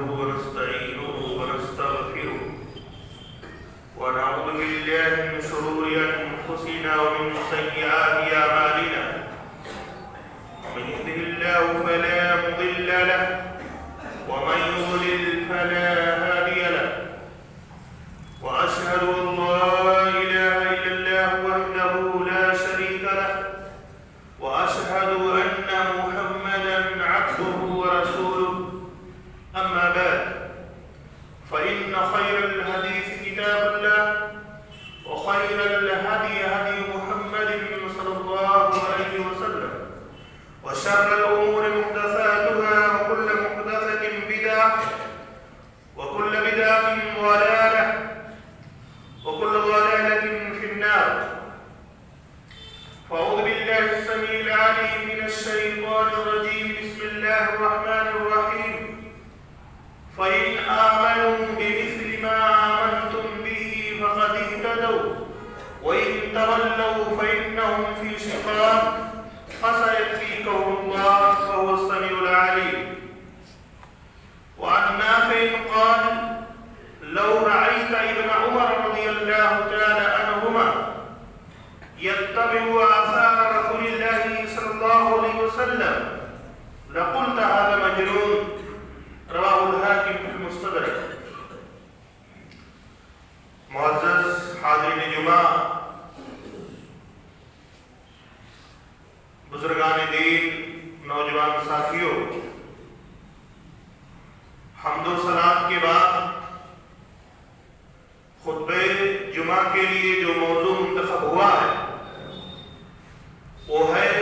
نحمده ونستعينه ونستغفره ونعوذ بالله من شرور أنفسنا ومن سيئات أعمالنا من يهده الله فلا مضل له ومن يضلل فلا هادي له وأشهد أن لا إله إلا الله وحده لا شريك له وأشهد أن محمدا عبده ورسوله أما بعد فإن خير الحديث كتاب الله وخير الهدي هدي محمد صلى الله عليه وسلم وشر الأمور محدثاتها وكل محدثة بدعة وكل بدعة ضلالة وكل ضلالة في النار. فأعوذ بالله السميع العليم من الشيطان الرجيم. بسم الله الرحمن الرحيم. فإن آمنوا بمثل ما آمنتم به فقد اهتدوا وإن تولوا فإنهم في شقاق فسيكفيكهم الله وهو السميع العليم. وعن نافع قال: لو رأيت ابن عمر رضي الله تعالى عنهما يتبع آثار رسول الله صلى الله عليه وسلم لقلت هذا مجنون. رواه الحاکم فی المستدرک. معزز حاضرین جمعہ، بزرگان دین، نوجوان ساتھیوں، حمد و صلات کے بعد خطبہ جمعہ کے لیے جو موضوع منتخب ہوا ہے وہ ہے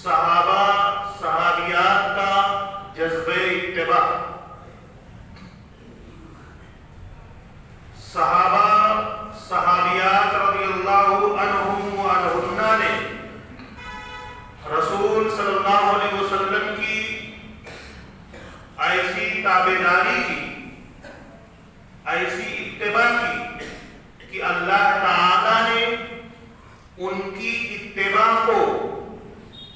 صحابہ صحابیات کا جذبہ اتباع. صحابہ صحابیات رضی اللہ عنہم وعنہن نے رسول صلی اللہ علیہ وسلم کی ایسی تابعداری کی، ایسی اتباع کی کہ اللہ تعالی نے ان کی اتباع کو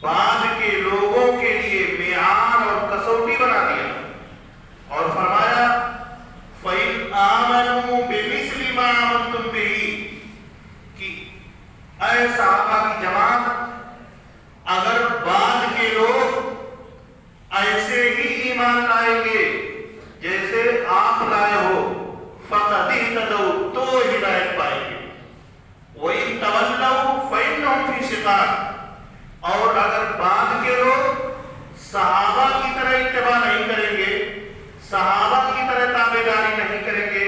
بعد کے لوگوں کے لیے معیار اور کسوٹی بنا دیا اور فرمایا: فَإِنْ آمَنُوا بِمِثْلِ مَا آمَنْتُمْ بِهِ، کہ اے صحابہ کی جماعت، اگر بعد کے لوگ ایسے ہی ایمان لائیں گے جیسے آپ لائے ہو، فَقَدْ اهْتَدَوْا، تو ہدایت پائیں گے. وَإِنْ تَوَلَّوْا فَإِنَّهُمْ فِي شِقَاقٍ، اور اگر بعد کے لوگ صحابہ کی طرح اتباع نہیں کریں گے، صحابہ کی طرح تابعداری نہیں کریں گے،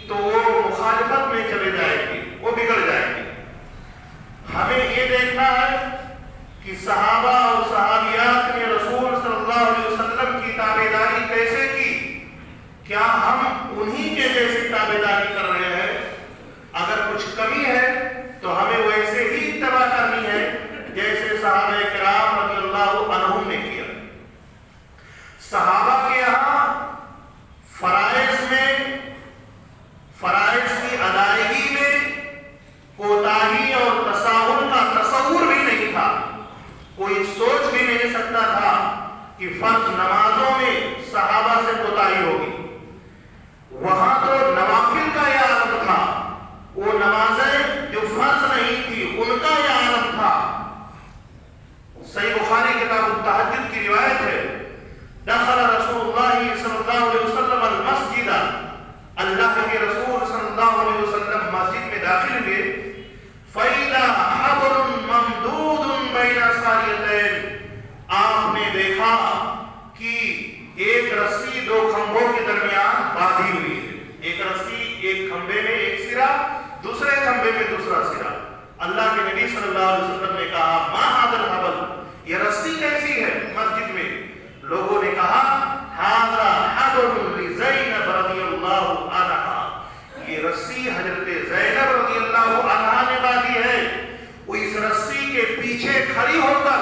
تو وہ مخالفت میں چلے جائیں گے، وہ بگڑ جائیں گے. ہمیں یہ دیکھنا ہے کہ صحابہ اور صحابیات نے رسول صلی اللہ علیہ وسلم کی تابعداری کیسے کی. کیا ہم انہی کے جیسے تابعداری کر رہے ہیں؟ اگر کچھ کمی ہے تو ہمیں ویسے ہی اتباع کرنی ہے جیسے صحابہ کرام رضی اللہ عنہم نے کیا. صحابہ کے یہاں فرائض کی ادائیگی میں کوتاہی اور تساہل کا تصور بھی نہیں تھا. کوئی سوچ بھی نہیں سکتا تھا کہ فرض نمازوں میں صحابہ سے کوتاہی ہوگی. وہاں تو نوافل کا یہ عالم تھا، وہ نمازیں جو فرض نہیں تھی ان کا یہ عالم تھا. صحیح بخاری کتاب التہجد کی روایت ہے: دخل رسول اللہ صلی اللہ علیہ وسلم المسجد، اللہ کے رسول صلی اللہ علیہ وسلم مسجد میں داخل ہوئے. فَإِذَا حَبْلٌ مَمْدُودٌ بَيْنَ سَارِيَتَيْنِ، آپ نے دیکھا کہ ایک رسی دو کھمبوں کے درمیان باندھی ہوئی ہے. ایک رسی ایک کھمبے میں ایک سرا، دوسرے کھمبے میں دوسرا سرا. اللہ کے نبی صلی اللہ علیہ وسلم نے کہا: مَا هَذَا الْحَبْلُ، یہ رسی کیسی ہے مسجد میں؟ لوگوں نے کہا: هَذَا حَبْلٌ لِزَيْنَبَ رضی اللہ عنہا، یہ رسی حضرت زینب رضی اللہ عنہا نے باندھی ہے. وہ اس رسی کے پیچھے کھڑی ہو کر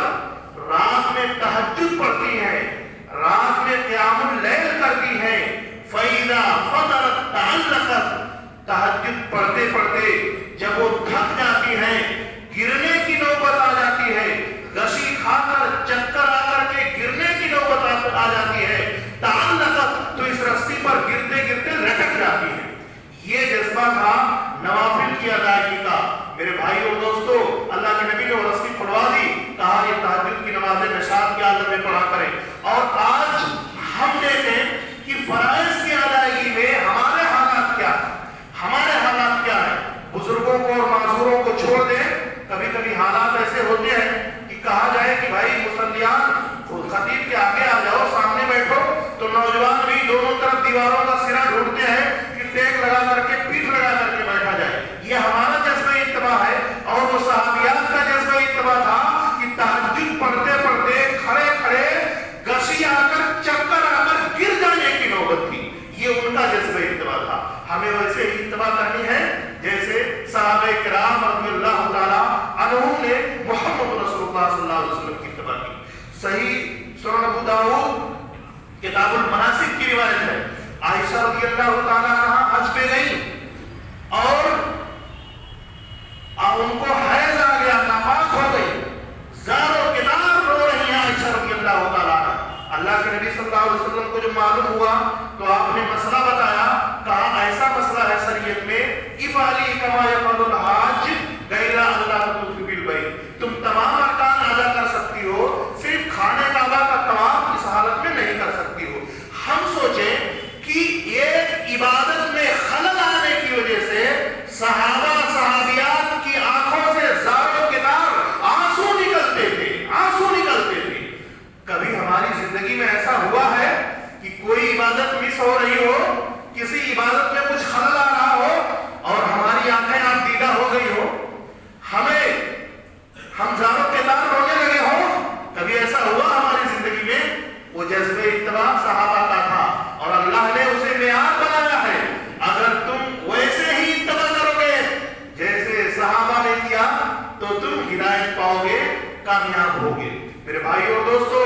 رات میں تہجد پڑھتی ہے، رات میں قیام اللیل کرتی ہے. فَإِذَا فَطَرَتْ تَعَلَّقَتْ، تہجد پڑھتے پڑھتے جب وہ تھک جاتی ہے، گرنے کی نوبت آ جاتی ہے، غشی کھا کر چکر آ کر کے گرنے کی نوبت آ جاتی ہے، تعلقت، تو ہمیں ویسے ہی اتباع کرنی ہے جیسے صحابہ کرام رضی اللہ تعالیٰ عنہم نے محمد رسول اللہ صلی اللہ علیہ وسلم کی اتباع کی. صحیح سنن ابو داؤد کتاب المناسک کی روایت ہے، عائشہ رضی اللہ تعالیٰ عنہ حج پہ گئی اور ان کو حیض آ گیا، ناپاک ہو گئی، زار و کتار رو رہی ہیں عائشہ رضی اللہ تعالیٰ عنہ. اللہ کے نبی صلی اللہ علیہ وسلم کو جب معلوم ہوا تو آپ نے مسئلہ بتایا، کہا ایسا مسئلہ ہے شریعت میں، افعلی کما یفعل الحاج غیر اللہ تطوفی بالبیت، تم تمام ارکان ادا کر سکتی ہو، صرف خانہ کعبہ کا طواف اس حالت میں نہیں کر سکتی ہو. ہم سوچیں کہ ایک عبادت میں خلل آنے کی وجہ سے صحابہ صحابیات کی آنکھوں سے زار و کتار آنسو نکلتے تھے، آنسو نکلتے تھے. کبھی ہماری زندگی میں ایسا ہوا ہے کہ کوئی عبادت مس ہو رہی ہو، کسی عبادت میں کچھ خلل آ رہا ہو اور ہماری آنکھیں آپ دیدہ ہو گئی ہو، ہم زار و کتار رونے لگے ہوں؟ کبھی ایسا ہوا ہماری زندگی میں؟ وہ جذبہ اتباع صحابہ کا تھا اور اللہ نے اسے معیار بنایا ہے. اگر تم ویسے ہی اتباع کرو گے جیسے صحابہ نے کیا تو تم ہدایت پاؤ گے، کامیاب ہوگے. میرے بھائیو اور دوستو،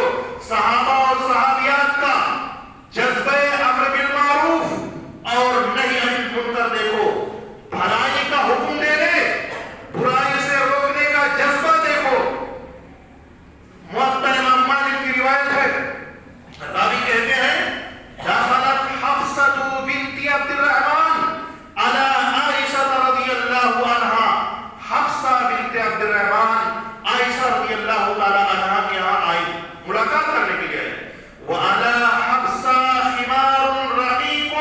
صحابہ اور صحابیات کا جذبہ امر بالمعروف اور نہی عن المنکر دیکھو، بھلائی کا حکم دینے، برائی سے روکنے کا جذبہ دیکھو. موطا امام مالک کی روایت ہے، راوی کہتے ہیں دخلت حفصۃ بنت عبد الرحمن علی عائشہ رضی اللہ عنہا. حفصہ بنت عبد الرحمن عائشہ رضی اللہ تعالی عنہا کے یہاں آئی، ملاقات کرنے کے لیے آئی. وعلی حفصہ خمار رقیق،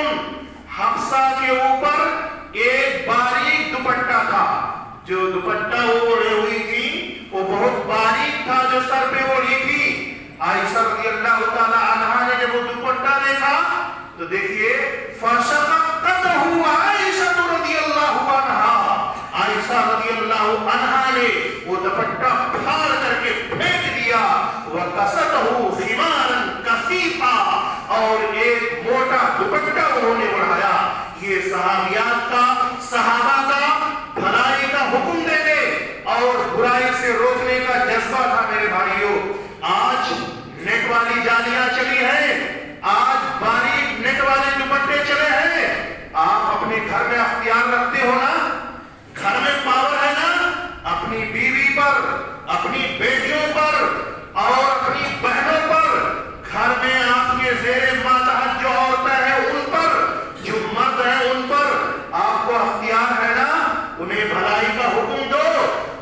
حفصہ کے اوپر ایک باریک دوپٹہ تھا. جو دوپٹہ وہ اوڑھے ہوئی تھی وہ بہت باریک تھا جو سر پہ اوڑھی تھی. عائشہ رضی اللہ تعالی عنہا نے جب وہ دوپٹہ دیکھا تو دیکھیے فشققتہ عائشہ رضی اللہ عنہا، عائشہ رضی اللہ عنہا نے وہ دوپٹہ پھاڑ کر کے پھینک دیا. وکسوتہ خمارا کثیفا، اور ایک موٹا دوپٹہ انہوں نے اڑھایا. یہ صحابیات کا، صحابہ کا بھلائی کا حکم دینے اور برائی سے روکنے کا جذبہ تھا. میرے بھائیوں، آج نیٹ والی جالیاں چلی ہیں، آج باریک نیٹ والے دوپٹے چلے ہیں. آپ اپنے گھر میں اختیار رکھتے ہو نا، گھر میں پاور ہے نا، اپنی بیوی پر، اپنی بیٹیوں پر اور اپنی بہنوں پر، گھر میں آپ کے زیر ماتحت جو عورتیں ہیں ان پر، جو مرد ہیں ان پر آپ کو اختیار ہے نا. انہیں بھلائی کا حکم دو،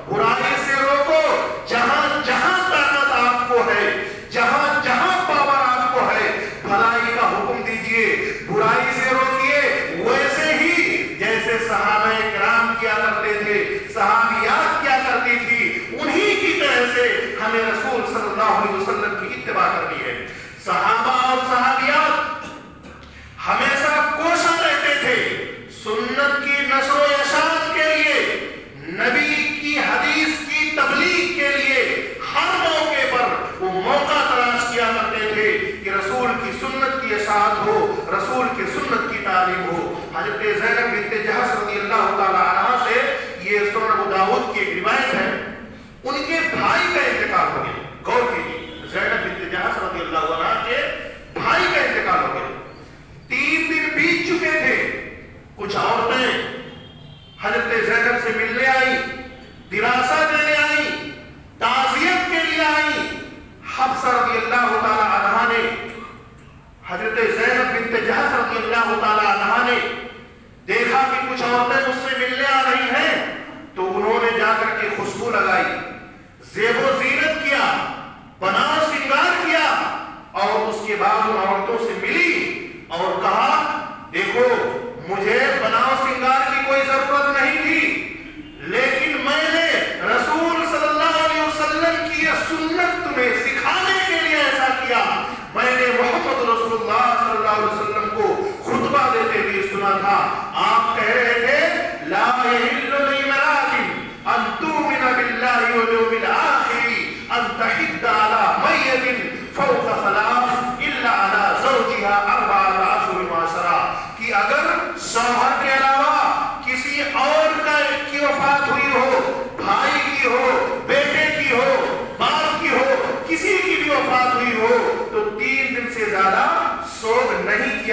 برائی سے روکو. جہاں جہاں طاقت آپ کو ہے، جہاں جہاں پاور آپ کو ہے، بھلائی کا حکم دیجئے، برائی سے روکیے. ویسے ہی جیسے صحابہ کرام کیا کرتے تھے، صحابیات کیا کرتی تھی، انہی کی طرح سے ہمیں رسول صلی اللہ علیہ وسلم کی اتباع کرنی ہے. صحابہ اور صحابیات ہمیشہ کوشاں رہتے تھے سنت کی نشر و اشاعت کے لیے، نبی کی حدیث کی تبلیغ کے لیے. ہر موقع پر وہ موقع تلاش کیا کرتے تھے کہ رسول کی سنت کی اشاعت ہو، رسول کی سنت کی تعلیم ہو. حضرت زینب بنت جحش رضی اللہ تعالی عنہا سے یہ سنن ابو داؤد کی ایک روایت ہے، ان کے بھائی کا انتقال ہو گیا. غور کیجیے، زینب بنت جحش رضی اللہ عنہا کے بھائی کا انتقال ہو گیا. 3 دن بیت چکے تھے. کچھ عورتیں حضرت زینب سے ملنے آئی، دلاسا دینے آئی، تعزیت کے لیے آئی. حفصہ رضی اللہ تعالی عنہا نے، حضرت زینب بنت جحش رضی اللہ تعالی عنہا نے دیکھا کہ کچھ عورتیں مجھ سے ملنے آ رہی ہیں تو انہوں نے جا کر کے خوشبو لگائی، زیب و زینت کیا، بناؤ سنگار کیا اور اس کے بعد ان عورتوں سے ملی اور کہا دیکھو مجھے بناؤ سنگار کی کوئی ضرورت نہیں تھی، لیکن میں نے رسول صلی اللہ علیہ وسلم کی یہ سنت تمہیں سکھانے کے لیے ایسا کیا. میں نے محمد رسول اللہ صلی اللہ علیہ وسلم کو خطبہ دیتے ہوئے سنا تھا. آپ کہہ رہے تھے لا یحل لامرأۃ ان تؤمن باللہ والیوم الآخر ان تحد علی میت فوق 3 الا علی زوجها 14 اشہر. کہ اگر شوہر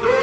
2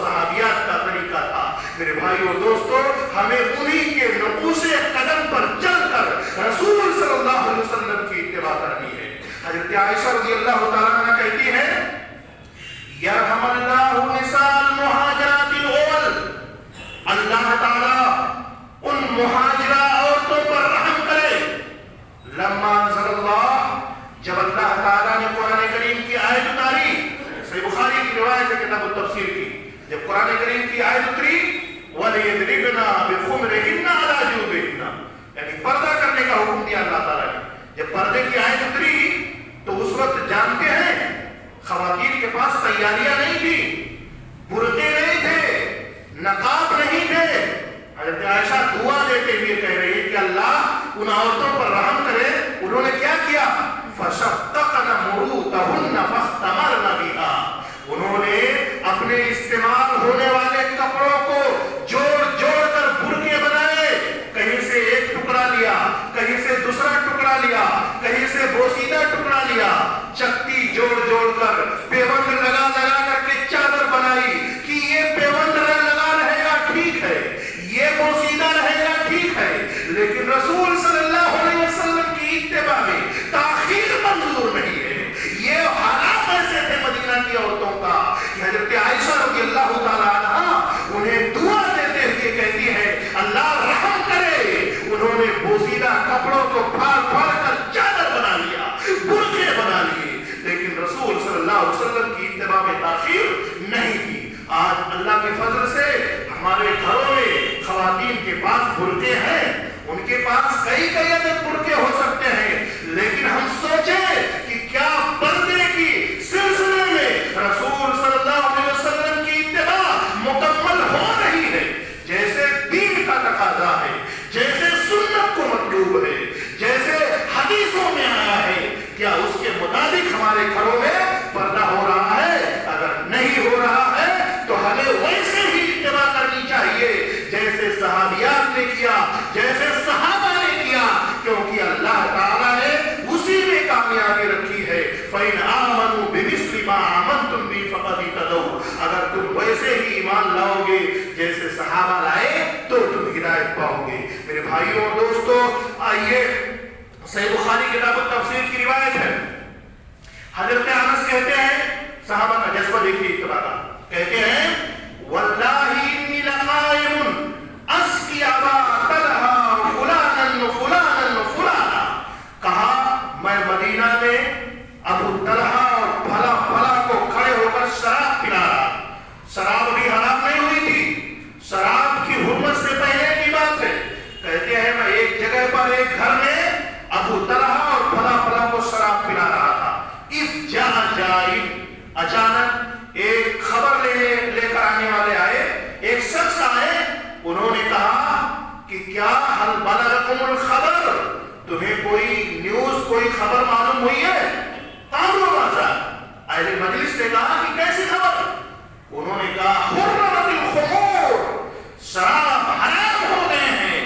صحابیات کا طریقہ تھا۔ میرے بھائی اور دوستو، ہمیں انہی کے نقوش قدم پر چل کر رسول صلی اللہ علیہ وسلم کی اتباع کرنی ہے۔ حضرت عائشہ رضی اللہ تعالیٰ عنہ کہتی ہے یرحم اللہ نساء المہاجرات الاول، اللہ تعالیٰ ان مہاجرہ عورتوں پر رحم کرے۔ لما انزل اللہ، جب اللہ تعالیٰ نے قرآن کریم کی آیت اتاری، صحیح بخاری کی روایت ہے کتاب التفسیر کی، جب قرآن کریم کی آیت اتری وَلِيَضْرِبْنَ بِخُمُرِهِنَّ عَلَىٰ جُيُوبِهِنَّ، یعنی پردہ کرنے کا حکم دیا اللہ تعالیٰ نے۔ جب پردے کی آیت اتری تو اس وقت جانتے ہیں خواتین کے پاس تیاریاں نہیں تھی، برقعے نہیں تھے، نقاب نہیں تھے۔ حضرت عائشہ دعا دیتے ہوئے کہہ رہی ہے کہ اللہ ان عورتوں پر رحم کرے۔ انہوں نے کیا کیا؟ فَشَقَّقْنَ مُرُوتَهُنَّ فَاخْتَمَرْنَ بِهَا، انہوں نے اپنے استعمال ہونے والے کپڑوں کو جوڑ جوڑ کر برقعے بنائے، کہیں سے ایک ٹکڑا لیا، کہیں سے دوسرا ٹکڑا لیا، کہیں سے بوسیدہ ٹکڑا لیا، چکتی جوڑ جوڑ کر پیوند لگا لگا کر کے چادر بنائی کہ یہ پیوند لگا رہے گا ٹھیک ہے، یہ بوسیدہ رہے گا ٹھیک ہے، لیکن رسول صلی اللہ علیہ وسلم کی اتباع میں تاخیر منظور نہیں ہے۔ یہ حالات ایسے تھے مدینہ کی عورتوں کا کہ حضرت عائشہ رضی اللہ تعالیٰ عنہ انہیں دعا دیتے ہوئے کہتی ہے اللہ رحم کرے، انہوں نے بوسیدہ کپڑوں کو پھاڑ پھاڑ کر چادر بنا لیا، برقعے بنا لیے، لیکن رسول صلی اللہ علیہ وسلم کی اتباع میں تاخیر نہیں تھی۔ آج اللہ کے فضل سے ہمارے گھروں میں خواتین کے پاس برقعے ہیں، ان کے پاس کئی کئی عدد برقعے ہو سکتے ہیں، لیکن ہم سوچیں کہ کیا پردے کی سلسلے میں رسول صلی اللہ علیہ وسلم کی اتباع مکمل ہو رہی ہے؟ جیسے دین کا تقاضا ہے، جیسے سنت کو مطلوب ہے، جیسے حدیثوں میں آیا ہے، کیا اس کے مطابق ہمارے گھروں میں پردہ ہو رہا ہے؟ اگر نہیں ہو رہا ہے تو ہمیں ویسے ہی اتباع کرنی چاہیے جیسے صحابیات نے کیا، جیسے صحابہ نے کیا، کیونکہ اللہ تعالیٰ نے اسی میں کامیابی رکھی ہے۔ فَإِنْ آمَنُوا بِمِثْلِ مَا آمَنْتُمْ بِهِ فَقَدِ اهْتَدَوْا، اگر تم ویسے ہی ایمان لاؤ گے جیسے صحابہ لائے تو تم ہدایت پاؤ گے۔ میرے بھائیوں اور دوستو، آئیے صحیح بخاری کتاب التفسیر کی روایت ہے، حضرت انس کہتے ہیں، صحابہ کا جذبہ دیکھیے اتباع کا، کہتے ہیں وَاللَّهِ إِنِّي لَقَائِمٌ أَسْقِي أَبَا طَلْحَةَ فُلَانًا فُلَانًا فُلَانًا، کہا میں مدینہ میں ابو طلحہ اور پھلا پھلا کو کھڑے ہو کر شراب پلا رہا۔ شراب بھی حرام نہیں ہوئی تھی، شراب کی حرمت سے پہلے کی بات ہے۔ کہتے ہیں میں ایک جگہ پر ایک گھر میں ابو طلحہ اور پھلا پھلا کو شراب پلا رہا تھا۔ اذ جاء جائع، اچانک ایک خبر لے کر آنے والے آئے، ایک شخص آئے، انہوں نے کہا کہ کیا حل بلغکم الخبر، تمہیں کوئی نیوز، کوئی خبر معلوم ہوئی ہے؟ قالوا ماذا، اہل مجلس نے کہا کہ کیسی خبر؟ انہوں نے کہا حرمت الخمور، شراب حرام ہو گئے ہیں،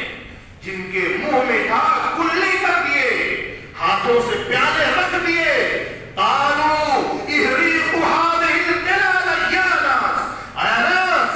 جن کے منہ میں تھا کلی کر دیے، ہاتھوں سے پیالے رکھ دیے۔ قالوا احرقوا هذه القلال يا ناس، اے ناس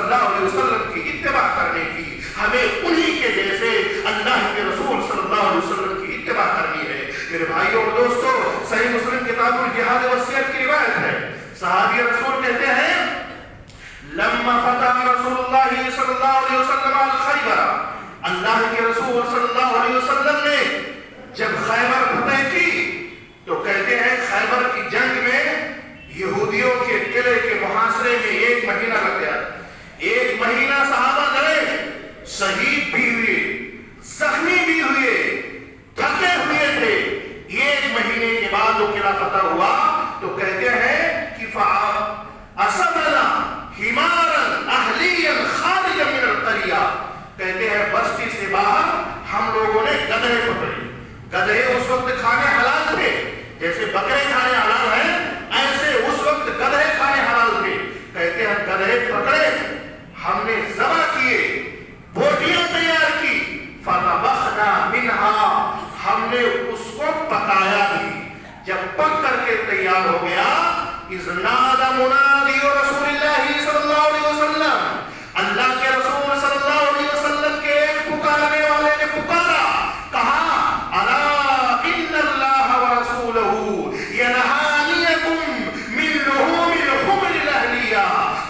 اللہ علیہ وسلم کی اتباع کرنے کی، ہمیں انہی کے جیسے اللہ کے رسول صلی اللہ علیہ وسلم کی اتباع کرنی ہے۔ میرے بھائیوں اور دوستوں، صحیح مسلم کتاب الجہاد والسیرۃ کی روایت ہے، صحابی رسول کہتے ہیں لما فتح رسول اللہ صلی اللہ علیہ وسلم خیبر، اللہ کے رسول صلی اللہ علیہ وسلم نے جب خیبر فتح کی تو کہتے ہیں خیبر کی جنگ میں یہودیوں کے قلعے کے محاصرے میں 1 مہینہ لگ گیا۔ 1 مہینہ صحابہ لڑے، شہید بھی ہوئے، زخمی بھی ہوئے، تھکے ہوئے تھے۔ 1 مہینے کے بعد وہ قلعہ فتح ہوا تو کہتے ہیں کہ فَأَصَبْنَا حِمَارًا أَهْلِيًّا خَارِجًا مِنَ الْقَرْيَةِ، کہتے ہیں بستی سے باہر ہم لوگوں نے گدھے پکڑے۔ گدھے اس وقت کھانے حلال تھے، جیسے بکرے کھانے حلال ہیں ایسے اس وقت گدھے کھانے حلال تھے۔ کہتے ہیں گدھے پکڑے، ہم نے ذبح کیے، بوٹیاں تیار کی، فَطَبَخْنَا مِنْهَا، ہم نے اس کو پکایا بھی۔ جب پک کر کے تیار ہو گیا، اِذْ نَادَى مُنَادِي رسول اللہ صلی اللہ علیہ وسلم، اللہ کے رسول صلی اللہ علیہ وسلم کے ایک پکارنے والے نے پکارا، کہا الا ان اللہ ورسولہ ینہانیکم من لحوم الحمر الاہلیہ،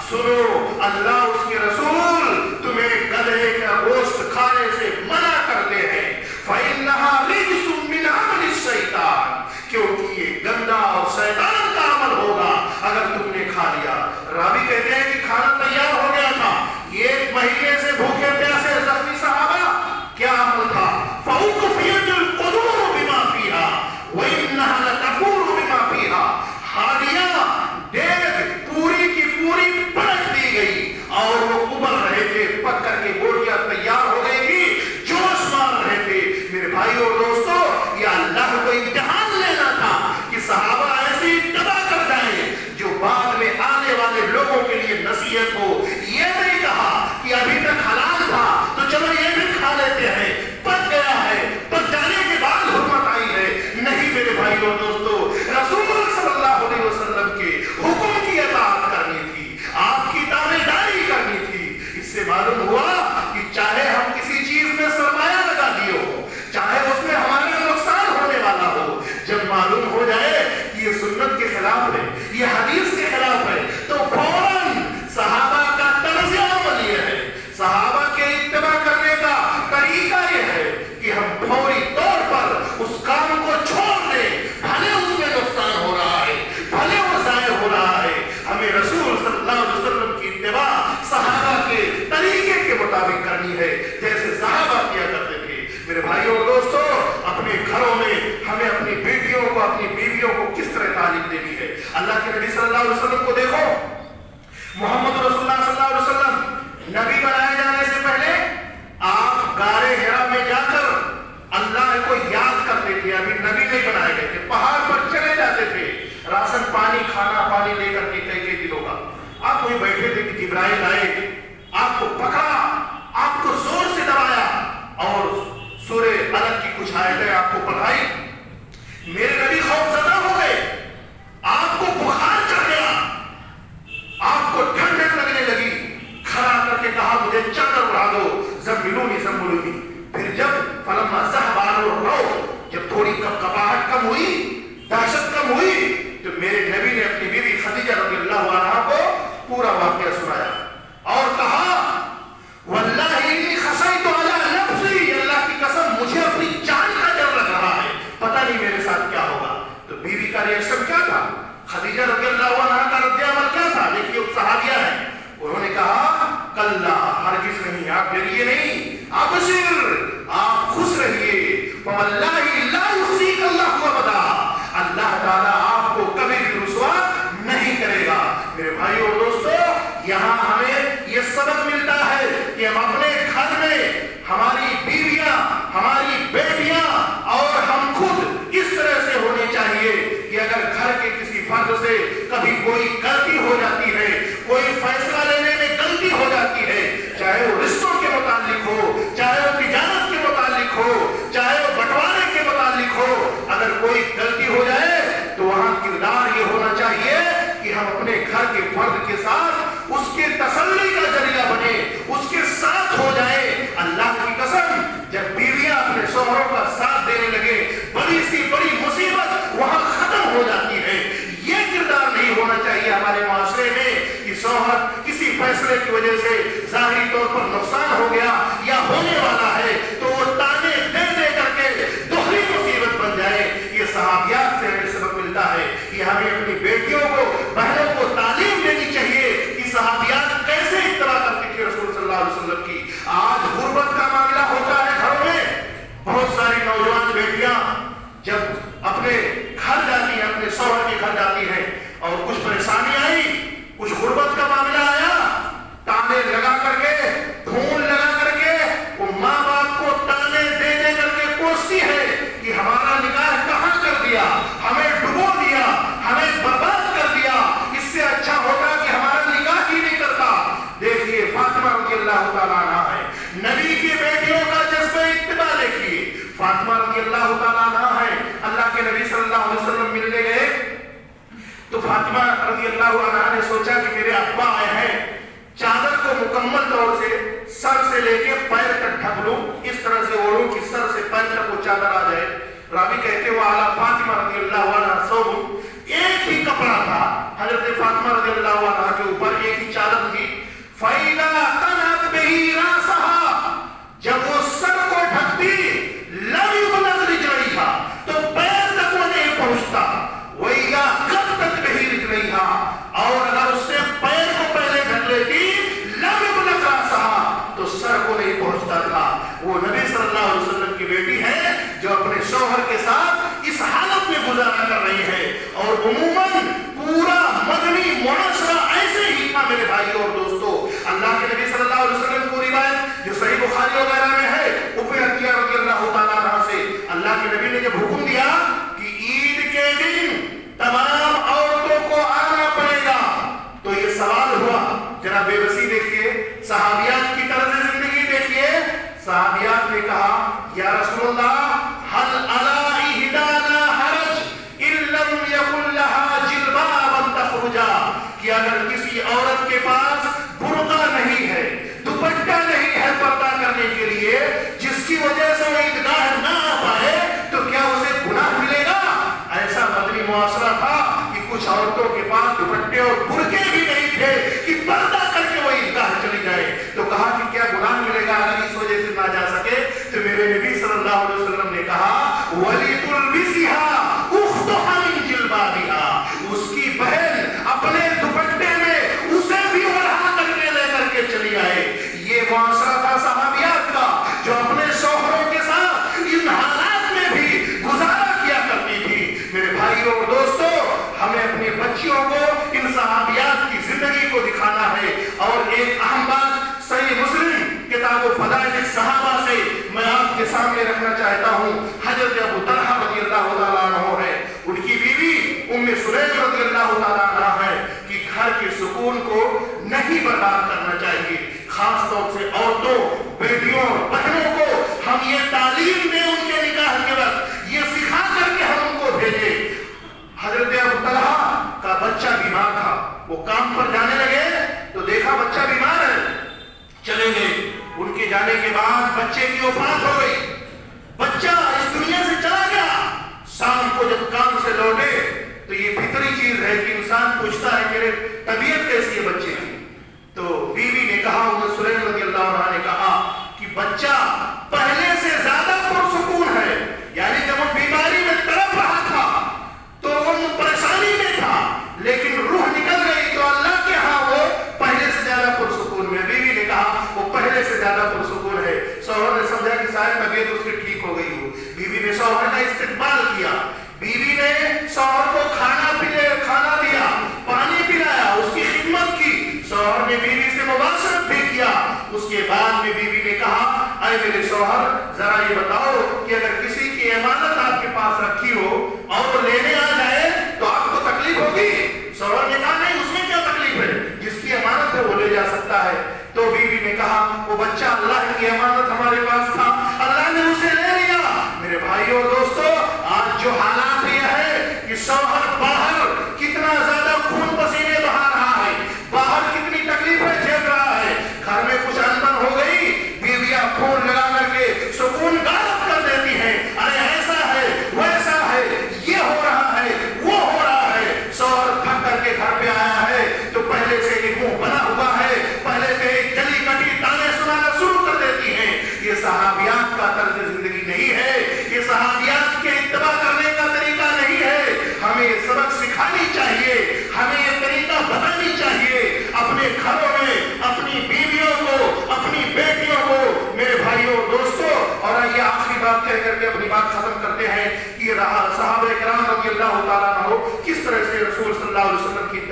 سنو اللہ اس کے رسول تمہیں گدھے کا گوشت کھانے سے منع کرتے ہیں، فإنہا رجس من عمل الشیطان، کیونکہ یہ گندا اور شیطان کا عمل ہوگا اگر تم نے کھا لیا۔ راوی کہتے ہیں کہ کھانا تیار ہو گیا تھا، 1 مہینے سے بھوکے پیاسے زخمی صحابہ، کیا عمل تھا؟ فَأُكْفِيَتِ الْقُدُورُ بِمَا فِيهَا وَإِنَّهَا لَتَفُورُ بِمَا فِيهَا، ہانیاں دیگ پوری کی پوری پلٹ دی گئی اور وہ ابل رہے تھے، پک کر کے بوٹیاں تیار ہو گئی تھی، جوش مار رہے تھے۔ میرے بھائیوں اور دوستوں، یہ اللہ کو امتحان لینا تھا کہ صحابہ ایسی اتباع کر جائیں جو بعد میں آنے والے لوگوں کے لیے نصیحت ہو۔ یہ نہیں کہا کہ ابھی تک حلال تھا تو چلو یہ بھی کھا لیتے ہیں، پک گیا ہے، پک جانے کے بعد حرمت آئی ہے۔ نہیں میرے بھائیوں اور دوستوں، رسول صلی اللہ علیہ وسلم کے حکم کی اطاعت کرنی تھی، آپ کی تابعداری کرنی تھی۔ اس سے معلوم ہوا کہ چاہے ہم کسی چیز میں سرمایہ لگا دیے ہو، چاہے اس میں ہمارا نقصان ہونے والا ہو، جب معلوم ہو جائے کہ یہ سنت کے خلاف ہے، یہ حدیث کے خلاف ہے، تو فوراً صحابہ کا طرز عمل یہ ہے، صحابہ کے اتباع کرنے کا طریقہ یہ ہے کہ ہم فوری طور پر اس کام کو چھوڑ دیں، بھلے اس میں نقصان ہو رہا ہے، بھلے وہ ضائع ہو رہا ہے۔ ہمیں رسول صلی اللہ علیہ وسلم کی اتباع صحابہ کے طریقے کے مطابق کرنی ہے، جیسے صحابہ کیا کرتے تھے۔ میرے بھائیوں اور دوستوں، اپنے گھروں میں ہمیں اپنی بیٹیوں کو، اپنی بیویوں کو کس طرح تعلیم دینی ہے۔ اللہ کے نبی صلی اللہ علیہ وسلم کو دیکھو، محمد رسول اللہ صلی اللہ علیہ وسلم نبی بنائے جانے سے پہلے آپ غار حرا میں جا کر اللہ کو یاد کرتے تھے، ابھی نبی نہیں بنائے گئے تھے، پہاڑ پر چلے جاتے تھے، راشن پانی، کھانا پانی لے کر کے کئی دنوں کا۔ آپ وہیں بیٹھے تھے کہ جبرائیل آئے، آپ کو پکڑا، آپ کو زور سے دبایا اور سورہ علق کی کچھ آیتیں آپ کو پڑھائی۔ میرے نبی خوف زدہ ہو گئے، آپ کو بخار چڑھ گیا، آپ کو ٹھنڈک لگنے لگی، کھڑا کر کے کہا مجھے چادر اڑا دو، زملونی زملونی۔ پھر جب فلما ذهب عنه الروع، جب تھوڑی کپاہٹ کم ہوئی، دہشت کم ہوئی، تو میرے نبی نے اپنی بیوی خدیجہ رضی اللہ عنہا کو پورا واقعہ سنایا اور کہا واللہ انی خشیت علی نفسی، اللہ کی قسم مجھے اپنی جان کا ڈر لگ رہا ہے، پتہ نہیں میرے ساتھ کیا ہوگا۔ تو بیوی کا ریئیکشن کیا تھا، خدیجہ رضی اللہ عنہا کا رد عمل کیا تھا؟ دیکھیے صحابیہ ہیں، انہوں نے کہا کلا، ہرگز نہیں، آپ ڈریے نہیں، ابشر، آپ خوش رہیے، واللہ لا یخزیک اللہ ابدا، اللہ تعالیٰ آپ کو کبھی بھی رسوا نہیں کرے گا۔ میرے بھائیو اور دوستو، یہاں ہمیں یہ سبق ملتا ہے کہ ہم اپنے گھر میں ہماری بیویاں، ہماری بیٹیاں اور ہم خود اس طرح سے ہونے چاہیے کہ اگر گھر کے کسی فرد سے کبھی کوئی غلطی ہو جاتی ہے، کوئی فیصلہ لینے میں غلطی ہو جاتی ہے، چاہے وہ رشتوں کے متعلق ہو، چاہے وہ تجارت کے متعلق ہو، چاہے وہ بٹوارے کے متعلق ہو، اگر کوئی غلطی ہو جائے تو وہاں کردار یہ ہونا چاہیے کہ ہم اپنے گھر کے فرد کے ساتھ اس کے تسلی کا ذریعہ بنے، اس کے ساتھ ہو جائے۔ اللہ کی قسم جب بیویاں اپنے شوہروں کا ساتھ دینے لگے، بڑی سی بڑی مصیبت وہاں ختم ہو جاتی ہے۔ یہ کردار نہیں ہونا چاہیے ہمارے معاشرے میں کہ شوہر کسی فیصلے کی وجہ سے ظاہری طور پر نقصان ہو گیا یا ہونے والا ہے تو وہ تانے دے دے کر کے دوہری مصیبت بن جائے۔ یہ صحابیات سے ہمیں سبق ملتا ہے کہ ہمیں اپنی بیٹیوں کو، بہنوں کو تعلیم دینی چاہیے کہ صحابیات کیسے اتباع کرتی تھی رسول صلی اللہ علیہ وسلم کی۔ آج غربت کا معاملہ ہوتا ہے گھروں میں، بہت ساری نوجوان بیٹیاں جب اپنے گھر جاتی ہیں، اپنے شوہر کے گھر جاتی ہیں اور کچھ پریشانی آئی، کچھ غربت کا معاملہ آیا، تانے لگا کر کے، ڈھونڈ لگا کر کے وہ ماں باپ کو تانے دے دے کر کے کوستی ہے کہ ہمارا نکاح کہاں کر دیا، ہمیں ڈبو دیا، ہمیں برباد کر دیا، اس سے اچھا ہوتا کہ ہمارا نکاح ہی نہیں کرتا۔ دیکھیے فاطمہ رضی اللہ تعالیٰ عنہ ہے، نبی کی بیٹیوں کا جذبہ اتباع دیکھیے۔ فاطمہ رضی اللہ تعالیٰ عنہ ہے، اللہ کے نبی صلی اللہ علیہ وسلم ملنے گئے تو فاطمہ رضی اللہ عنہ نے سوچا کہ میرے ابا آئے ہیں، چادر کو مکمل طور سے سر سے لے کے پیر تک ڈھک لوں، اس طرح سے اوڑھوں کہ سر سے پیر تک وہ چادر آ جائے۔ راوی کہتے وہ اعلیٰ فاطمہ رضی اللہ عنہ صوب، ایک ہی کپڑا تھا حضرت فاطمہ رضی اللہ عنہ کے اوپر، ایک ہی چادر تھی۔ فَإِذَا قَنَتْ بِهِ رَأْسَهَا، جب وہ سر کو ڈھکتی لَمْ يُبْلَغْ رِجْلَيْهَا، تو پیر تک وہ نہیں پہنچتا۔ وَإِذَا قَبَّتْ بِهِ رِجْلَيْهَا، اور اگر اس سے پیر کو پہلے ڈھک لیتی لَمْ يُبْلَغْ رَأْسَهَا، تو سر کو نہیں پہنچتا تھا۔ وہ نبی صلی اللہ علیہ وسلم کی بیٹی ہے جو اپنے شوہر کے ساتھ اس حالت میں گزارا کر رہی ہے، اور عموماً پورا مدنی معاشرہ ایسے ہی تھا میرے بھائیوں اور دوستوں۔ اللہ کے نبی صلی اللہ علیہ وسلم کو روایت جو صحیح بخاری وغیرہ میں ہے، ام عطیہ رضی اللہ تعالیٰ عنہ سے اللہ کے نبی نے جب حکم دیا کہ عید کے دن تمام عورتوں کو آنا پڑے گا، تو یہ سوال ہوا، ذرا بے بسی دیکھیے، صحابیات کی طرز زندگی دیکھیے۔ صحابیات نے کہا یا رسول اللہ حل علی احدانا حرج ان لم یکن لها جلبابا تخرجا، کہ اگر کسی عورت کے پاس برقع نہیں ہے، دوپٹہ نہیں ہے پردہ کرنے کے لیے، جس کی وجہ سے وہ عیدگاہ نہ آ پائے، تو کیا اسے گناہ ملے گا؟ ایسا مدنی معاشرہ تھا کہ کچھ عورتوں کے پاس دوپٹے اور برقعے بھی نہیں تھے کہ پردہ کر کے وہ عیدگاہ چلی جائے۔ تو کہا کہ کیا گناہ ملے گا اگر اس وجہ سے نہ جا سکے؟ تو میرے نبی صلی اللہ علیہ وسلم نے کہا وَلِتُلْبِسِهَا أُخْتُهَا مِنْ جِلْبَابِهَا، اس کی بہن اپنے دوپٹے میں اسے بھی اڑا کر کے لے کر کے چلی آئے۔ یہ معاشرہ تھا صحابیات کا جو اپنے شوہروں کے ساتھ ان حالات میں بھی گزارا کیا کرتی تھی۔ میرے بھائیوں اور دوستوں، ہمیں اپنی بچیوں کو ان صحابیات کی زندگی کو دکھانا ہے۔ اور ایک اہم بات صحیح مسلم کتاب و فضائل الصحابہ سے میں آپ کے سامنے رکھنا چاہتا ہوں۔ حضرت ابو طلحہ رضی اللہ تعالیٰ عنہ ہے، ان کی بیوی ام سلیم رضی اللہ تعالیٰ عنہ ہے کہ گھر کے سکون کو نہیں برباد کرنا چاہیے۔ خاص طور سے عورتوں، بیٹیوں اور بہنوں کو ہم یہ تعلیم دیں ان کے نکاح کے وقت، یہ سکھا کر کے ہم ان کو بھیجیں۔ حضرت ابو طلحہ کا بچہ بیمار تھا، وہ کام پر جانے لگے تو دیکھا بچہ بیمار ہے، چلے گئے۔ ان کے جانے کے بعد بچے کی وفات ہو گئی، بچہ اس دنیا سے چلا گیا۔ شام کو جب کام سے لوٹے تو یہ فطری چیز ہے کہ انسان پوچھتا ہے میرے طبیعت کیسی ہے بچے کی؟ تو بیوی نے کہا، ام سلیم رضی اللہ عنہ نے کہا کہ بچہ پہلے سے زیادہ پرسکون ہے، یعنی جب وہ بیماری میں تڑپ رہا تھا تو وہ پریشانی میں تھا، لیکن روح نکل گئی تو اللہ کے ہاں وہ پہلے سے زیادہ پرسکون میں۔ بیوی نے کہا وہ پہلے سے زیادہ پرسکون ہے۔ شوہر نے سمجھا کہ شاید طبیعت اس کی ٹھیک ہو گئی ہو۔ بیوی نے شوہر کا استقبال کیا، بیوی نے شوہر کو کھانا دیا، پانی پلایا، اس کی خدمت کی۔ شوہر نے بیوی سے مباشرت بھی کیا۔ اس کے بعد میں بیوی نے کہا اے میرے شوہر، ذرا یہ بتاؤ کہ اگر کسی کی امانت آپ کے پاس رکھی ہو اور وہ لینے آ جائے تو آپ کو تکلیف ہوگی؟ شوہر نے کہا نہیں، اس میں کیا تکلیف ہے، جس کی امانت ہے وہ لے جا سکتا ہے۔ تو بیوی نے کہا وہ بچہ اللہ کی امانت ہمارے پاس تھا، اللہ نے اسے لے لیا۔ میرے بھائیوں اور دوستوں، آج جو حالات یہ ہے کہ شوہر باہر کتنا زیادہ خون پسینے بہا رہا ہے، باہر کتنی تکلیف